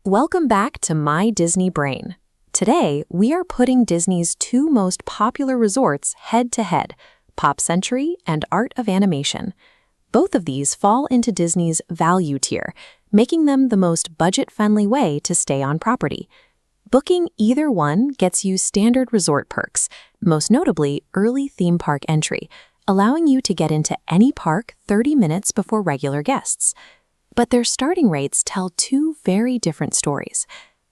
Welcome back to My Disney Brain. Today, we are putting Disney's two most popular resorts head-to-head, Pop Century and Art of Animation. Both of these fall into Disney's value tier, making them the most budget-friendly way to stay on property. Booking either one gets you standard resort perks, most notably early theme park entry, allowing you to get into any park 30 minutes before regular guests. But their starting rates tell two very different stories.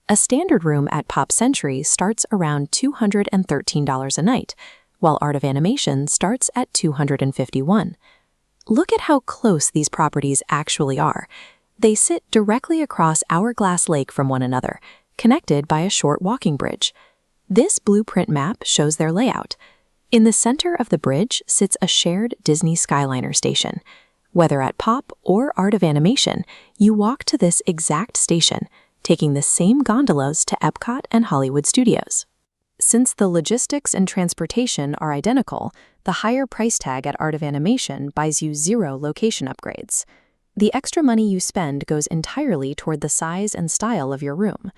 A standard room at Pop Century starts around $213 a night, while Art of Animation starts at $251. Look at how close these properties actually are. They sit directly across Hourglass Lake from one another, connected by a short walking bridge. This blueprint map shows their layout. In the center of the bridge sits a shared Disney Skyliner station. Whether at Pop or Art of Animation, you walk to this exact station, taking the same gondolas to Epcot and Hollywood Studios. Since the logistics and transportation are identical, the higher price tag at Art of Animation buys you 0 location upgrades. The extra money you spend goes entirely toward the size and style of your room.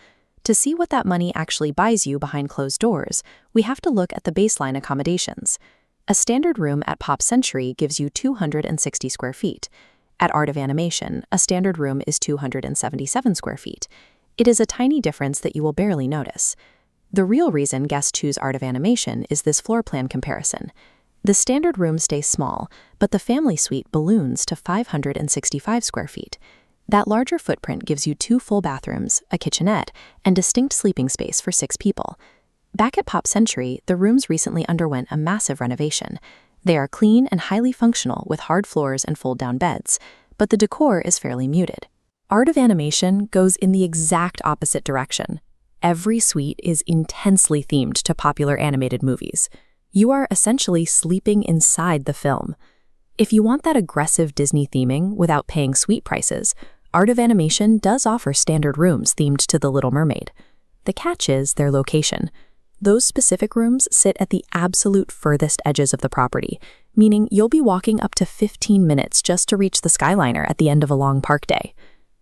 To see what that money actually buys you behind closed doors, we have to look at the baseline accommodations. A standard room at Pop Century gives you 260 square feet. At Art of Animation, a standard room is 277 square feet. It is a tiny difference that you will barely notice. The real reason guests choose Art of Animation is this floor plan comparison. The standard room stays small, but the family suite balloons to 565 square feet. That larger footprint gives you 2 full bathrooms, a kitchenette, and distinct sleeping space for 6 people. Back at Pop Century, the rooms recently underwent a massive renovation. They are clean and highly functional with hard floors and fold-down beds, but the decor is fairly muted. Art of Animation goes in the exact opposite direction. Every suite is intensely themed to popular animated movies. You are essentially sleeping inside the film. If you want that aggressive Disney theming without paying suite prices, Art of Animation does offer standard rooms themed to The Little Mermaid. The catch is their location. Those specific rooms sit at the absolute furthest edges of the property, meaning you'll be walking up to 15 minutes just to reach the Skyliner at the end of a long park day.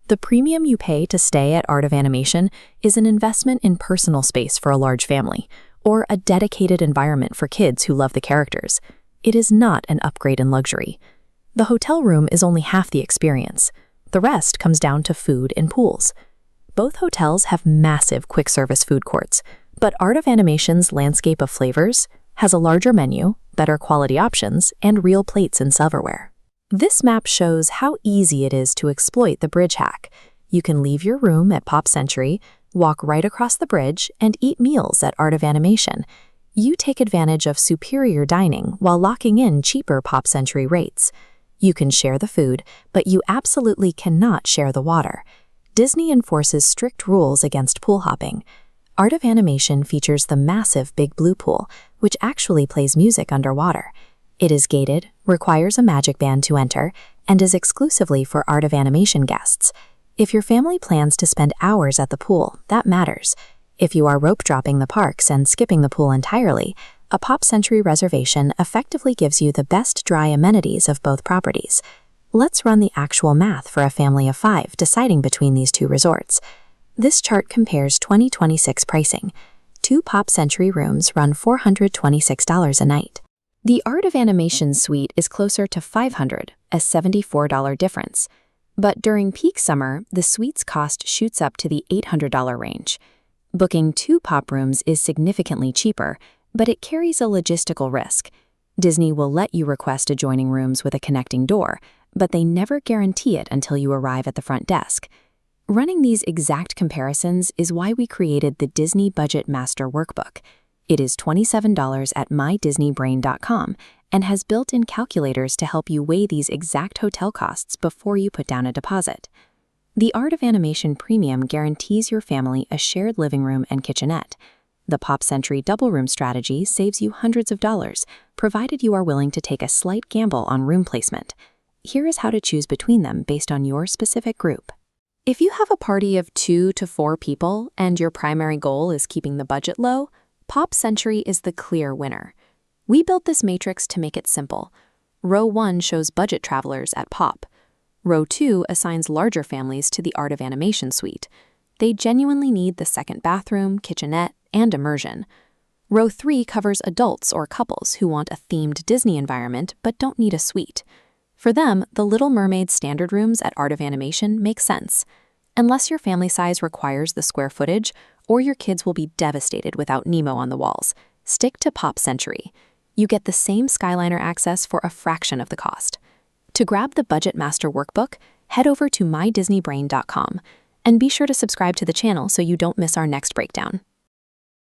The premium you pay to stay at Art of Animation is an investment in personal space for a large family, or a dedicated environment for kids who love the characters. It is not an upgrade in luxury. The hotel room is only half the experience. The rest comes down to food and pools. Both hotels have massive quick-service food courts, but Art of Animation's landscape of flavors has a larger menu, better quality options, and real plates and silverware. This map shows how easy it is to exploit the bridge hack. You can leave your room at Pop Century, walk right across the bridge, and eat meals at Art of Animation. You take advantage of superior dining while locking in cheaper Pop Century rates. You can share the food, but you absolutely cannot share the water. Disney enforces strict rules against pool hopping. Art of Animation features the massive Big Blue Pool, which actually plays music underwater. It is gated, requires a magic band to enter, and is exclusively for Art of Animation guests. If your family plans to spend hours at the pool, that matters. If you are rope dropping the parks and skipping the pool entirely, a Pop Century reservation effectively gives you the best dry amenities of both properties. Let's run the actual math for a family of 5 deciding between these two resorts. This chart compares 2026 pricing. 2 Pop Century rooms run $426 a night. The Art of Animation suite is closer to $500, a $74 difference. But during peak summer, the suite's cost shoots up to the $800 range. Booking 2 Pop rooms is significantly cheaper, but it carries a logistical risk. Disney will let you request adjoining rooms with a connecting door, but they never guarantee it until you arrive at the front desk. Running these exact comparisons is why we created the Disney Budget Master Workbook. It is $27 at mydisneybrain.com and has built-in calculators to help you weigh these exact hotel costs before you put down a deposit. The Art of Animation Premium guarantees your family a shared living room and kitchenette. The Pop Century double room strategy saves you hundreds of dollars, provided you are willing to take a slight gamble on room placement. Here is how to choose between them based on your specific group. If you have a party of 2 to 4 people and your primary goal is keeping the budget low, Pop Century is the clear winner. We built this matrix to make it simple. Row 1 shows budget travelers at Pop. Row 2 assigns larger families to the Art of Animation suite. They genuinely need the second bathroom, kitchenette, and immersion. Row 3 covers adults or couples who want a themed Disney environment but don't need a suite. For them, the Little Mermaid standard rooms at Art of Animation make sense. Unless your family size requires the square footage, or your kids will be devastated without Nemo on the walls, stick to Pop Century. You get the same Skyliner access for a fraction of the cost. To grab the Budget Master Workbook, head over to mydisneybrain.com and be sure to subscribe to the channel so you don't miss our next breakdown.